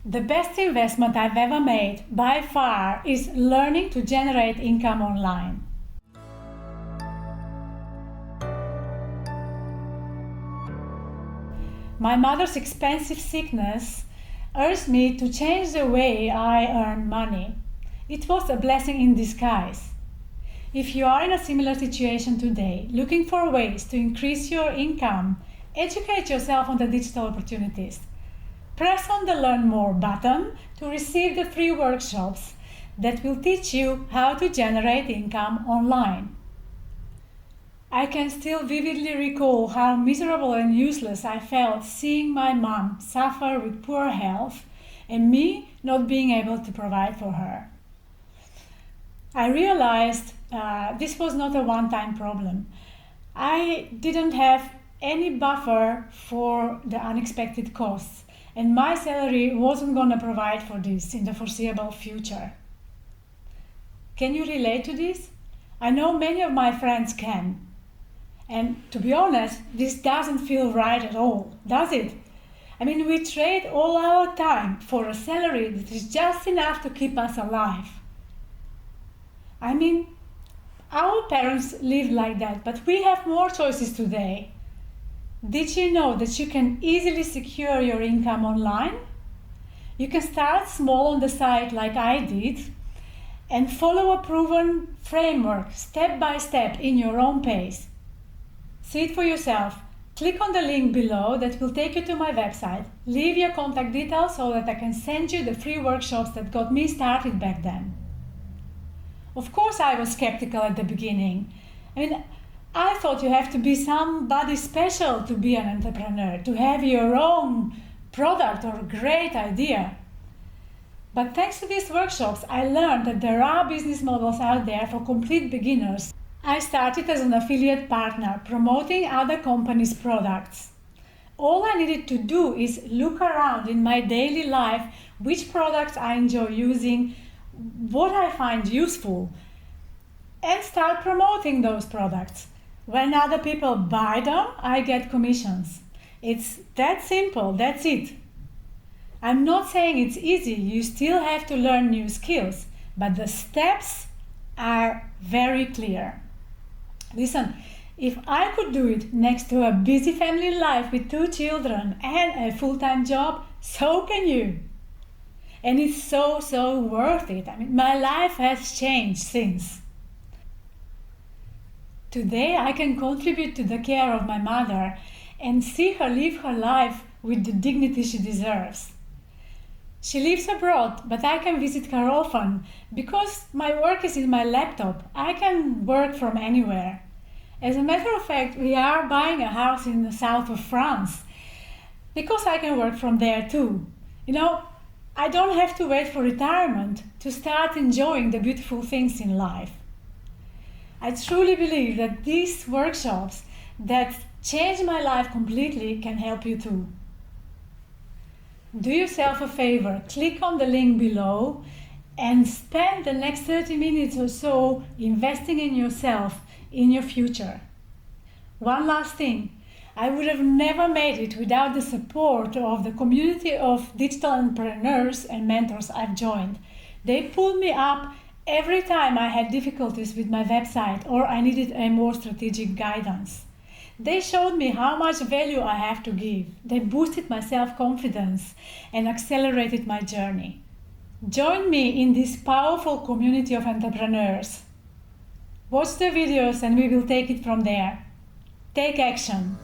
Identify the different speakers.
Speaker 1: The best investment I've ever made, by far, is learning to generate income online. My mother's expensive sickness urged me to change the way I earn money. It was a blessing in disguise. If you are in a similar situation today, looking for ways to increase your income, educate yourself on the digital opportunities. Press on the Learn More button to receive the free workshops that will teach you how to generate income online. I can still vividly recall how miserable and useless I felt seeing my mom suffer with poor health and me not being able to provide for her. I realized this was not a one-time problem. I didn't have any buffer for the unexpected costs, and my salary wasn't going to provide for this in the foreseeable future. Can you relate to this? I know many of my friends can. And to be honest, this doesn't feel right at all, does it? I mean, we trade all our time for a salary that is just enough to keep us alive. I mean, our parents lived like that, but we have more choices today. Did you know that you can easily secure your income online? You can start small on the side like I did and follow a proven framework step by step in your own pace. See it for yourself. Click on the link below that will take you to my website. Leave your contact details so that I can send you the free workshops that got me started back then. Of course I was skeptical at the beginning. I thought you have to be somebody special to be an entrepreneur, to have your own product or a great idea. But thanks to these workshops, I learned that there are business models out there for complete beginners. I started as an affiliate partner, promoting other companies' products. All I needed to do is look around in my daily life which products I enjoy using, what I find useful, and start promoting those products. When other people buy them, I get commissions. It's that simple, that's it. I'm not saying it's easy, you still have to learn new skills, but the steps are very clear. Listen, if I could do it next to a busy family life with 2 children and a full-time job, so can you. And it's so worth it. My life has changed since. Today I can contribute to the care of my mother and see her live her life with the dignity she deserves. She lives abroad, but I can visit her often. Because my work is in my laptop, I can work from anywhere. As a matter of fact, we are buying a house in the south of France because I can work from there too. I don't have to wait for retirement to start enjoying the beautiful things in life. I truly believe that these workshops that changed my life completely can help you too. Do yourself a favor, click on the link below and spend the next 30 minutes or so investing in yourself, in your future. One last thing, I would have never made it without the support of the community of digital entrepreneurs and mentors I've joined. They pulled me up every time I had difficulties with my website or I needed a more strategic guidance. They showed me how much value I have to give. They boosted my self-confidence and accelerated my journey. Join me in this powerful community of entrepreneurs. Watch the videos and we will take it from there. Take action.